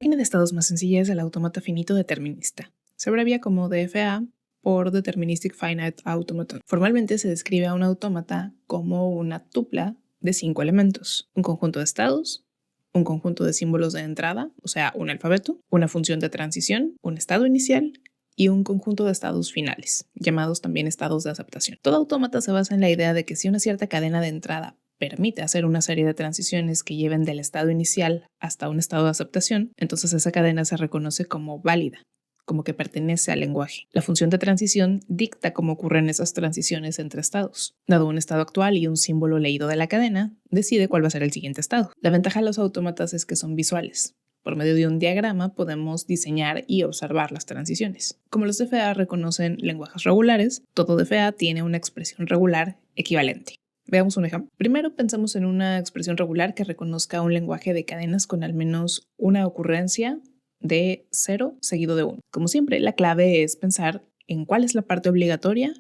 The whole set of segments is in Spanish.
La máquina de estados más sencilla es el autómata finito determinista. Se abrevia como DFA por Deterministic Finite Automaton. Formalmente se describe a un autómata como una tupla de 5 elementos: un conjunto de estados, un conjunto de símbolos de entrada, o sea, un alfabeto, una función de transición, un estado inicial y un conjunto de estados finales, llamados también estados de aceptación. Todo autómata se basa en la idea de que si una cierta cadena de entrada permite hacer una serie de transiciones que lleven del estado inicial hasta un estado de aceptación, entonces esa cadena se reconoce como válida, como que pertenece al lenguaje. La función de transición dicta cómo ocurren esas transiciones entre estados. Dado un estado actual y un símbolo leído de la cadena, decide cuál va a ser el siguiente estado. La ventaja de los autómatas es que son visuales. Por medio de un diagrama podemos diseñar y observar las transiciones. Como los DFA reconocen lenguajes regulares, todo DFA tiene una expresión regular equivalente. Veamos un ejemplo. Primero pensamos en una expresión regular que reconozca un lenguaje de cadenas con al menos una ocurrencia de 0 seguido de 1. Como siempre, la clave es pensar en cuál es la parte obligatoria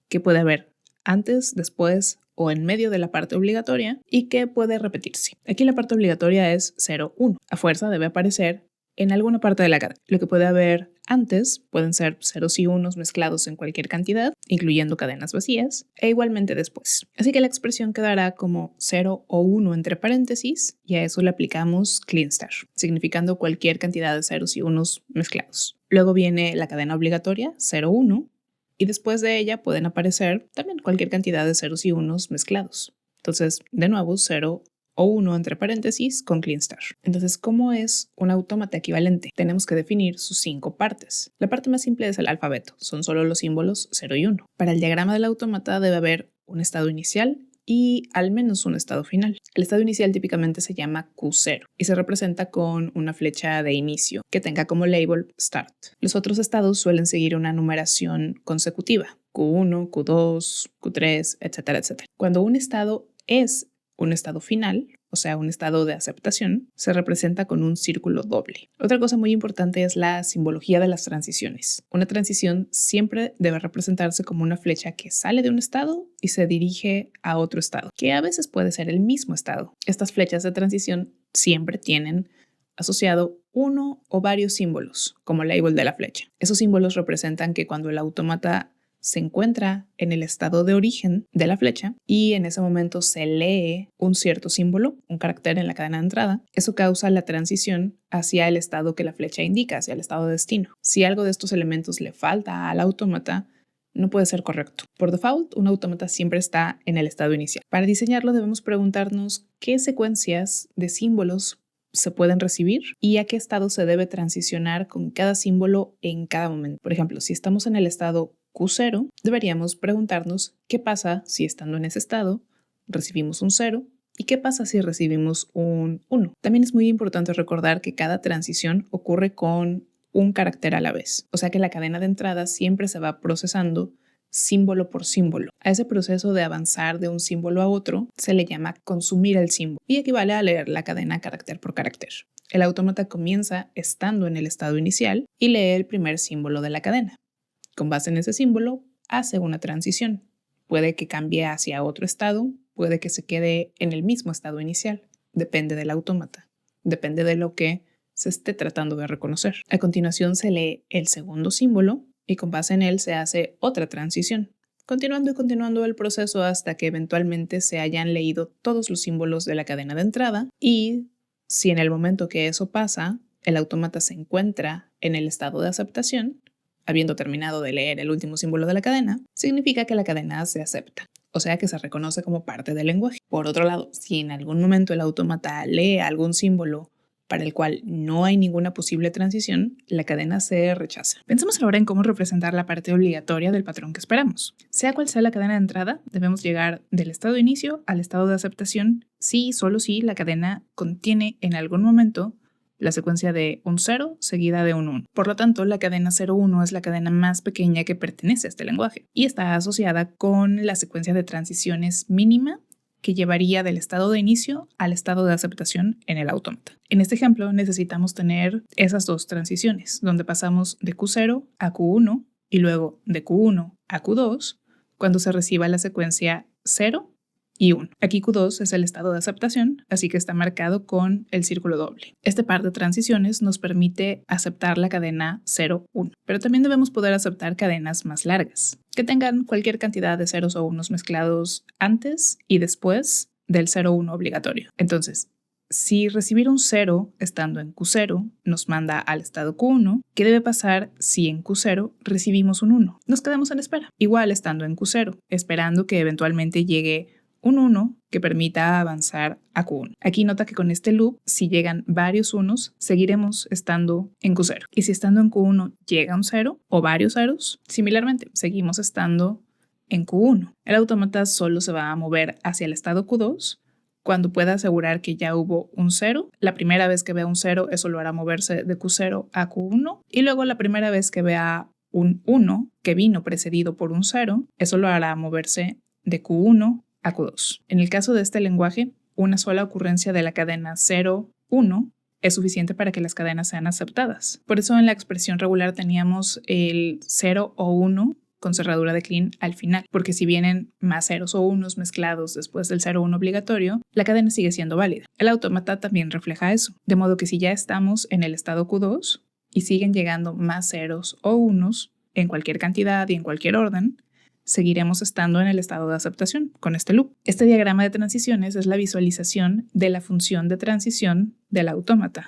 que puede haber antes, después o en medio de la parte obligatoria y que puede repetirse. Aquí la parte obligatoria es 0, 1. A fuerza debe aparecer en alguna parte de la cadena. Lo que puede haber antes pueden ser ceros y unos mezclados en cualquier cantidad, incluyendo cadenas vacías, e igualmente después. Así que la expresión quedará como 0 o 1 entre paréntesis, y a eso le aplicamos clean star, significando cualquier cantidad de ceros y unos mezclados. Luego viene la cadena obligatoria, 0, 1, y después de ella pueden aparecer también cualquier cantidad de ceros y unos mezclados. Entonces, de nuevo, 0 o 1 entre paréntesis con clean star. Entonces, ¿cómo es un autómata equivalente? Tenemos que definir sus 5 partes. La parte más simple es el alfabeto, son solo los símbolos 0 y 1. Para el diagrama del autómata debe haber un estado inicial y al menos un estado final. El estado inicial típicamente se llama Q0 y se representa con una flecha de inicio que tenga como label start. Los otros estados suelen seguir una numeración consecutiva: Q1, Q2, Q3, etcétera, etcétera. Cuando un estado es un estado final, o sea, un estado de aceptación, se representa con un círculo doble. Otra cosa muy importante es la simbología de las transiciones. Una transición siempre debe representarse como una flecha que sale de un estado y se dirige a otro estado, que a veces puede ser el mismo estado. Estas flechas de transición siempre tienen asociado uno o varios símbolos como label de la flecha. Esos símbolos representan que cuando el autómata se encuentra en el estado de origen de la flecha y en ese momento se lee un cierto símbolo, un carácter en la cadena de entrada, eso causa la transición hacia el estado que la flecha indica, hacia el estado de destino. Si algo de estos elementos le falta al autómata, no puede ser correcto. Por default, un autómata siempre está en el estado inicial. Para diseñarlo debemos preguntarnos qué secuencias de símbolos se pueden recibir y a qué estado se debe transicionar con cada símbolo en cada momento. Por ejemplo, si estamos en el estado Q0, deberíamos preguntarnos qué pasa si estando en ese estado recibimos un 0 y qué pasa si recibimos un 1. También es muy importante recordar que cada transición ocurre con un carácter a la vez, o sea que la cadena de entrada siempre se va procesando símbolo por símbolo. A ese proceso de avanzar de un símbolo a otro se le llama consumir el símbolo y equivale a leer la cadena carácter por carácter. El autómata comienza estando en el estado inicial y lee el primer símbolo de la cadena. Con base en ese símbolo, hace una transición. Puede que cambie hacia otro estado, puede que se quede en el mismo estado inicial. Depende del autómata. Depende de lo que se esté tratando de reconocer. A continuación se lee el segundo símbolo y con base en él se hace otra transición, continuando y continuando el proceso hasta que eventualmente se hayan leído todos los símbolos de la cadena de entrada y si en el momento que eso pasa, el autómata se encuentra en el estado de aceptación, habiendo terminado de leer el último símbolo de la cadena, significa que la cadena se acepta, o sea que se reconoce como parte del lenguaje. Por otro lado, si en algún momento el autómata lee algún símbolo para el cual no hay ninguna posible transición, la cadena se rechaza. Pensemos ahora en cómo representar la parte obligatoria del patrón que esperamos. Sea cual sea la cadena de entrada, debemos llegar del estado de inicio al estado de aceptación si y solo si la cadena contiene en algún momento la secuencia de un 0 seguida de un 1. Por lo tanto, la cadena 0-1 es la cadena más pequeña que pertenece a este lenguaje y está asociada con la secuencia de transiciones mínima que llevaría del estado de inicio al estado de aceptación en el autómata. En este ejemplo necesitamos tener esas dos transiciones, donde pasamos de Q0 a Q1 y luego de Q1 a Q2 cuando se reciba la secuencia 0 y 1. Aquí Q2 es el estado de aceptación, así que está marcado con el círculo doble. Este par de transiciones nos permite aceptar la cadena 0, 1, pero también debemos poder aceptar cadenas más largas, que tengan cualquier cantidad de ceros o unos mezclados antes y después del 0, 1 obligatorio. Entonces, si recibir un 0 estando en Q0 nos manda al estado Q1, ¿qué debe pasar si en Q0 recibimos un 1? Nos quedamos en espera, igual estando en Q0, esperando que eventualmente llegue un 1 que permita avanzar a Q1. Aquí nota que con este loop, si llegan varios unos, seguiremos estando en Q0. Y si estando en Q1 llega un 0 o varios ceros, similarmente, seguimos estando en Q1. El autómata solo se va a mover hacia el estado Q2 cuando pueda asegurar que ya hubo un 0. La primera vez que vea un 0, eso lo hará moverse de Q0 a Q1. Y luego la primera vez que vea un 1 que vino precedido por un 0, eso lo hará moverse de Q1 a Q2. En el caso de este lenguaje, una sola ocurrencia de la cadena 0, 1 es suficiente para que las cadenas sean aceptadas. Por eso en la expresión regular teníamos el 0 o 1 con cerradura de clean al final, porque si vienen más ceros o unos mezclados después del 0, 1 obligatorio, la cadena sigue siendo válida. El autómata también refleja eso, de modo que si ya estamos en el estado Q2 y siguen llegando más ceros o unos en cualquier cantidad y en cualquier orden, seguiremos estando en el estado de aceptación con este loop. Este diagrama de transiciones es la visualización de la función de transición del autómata.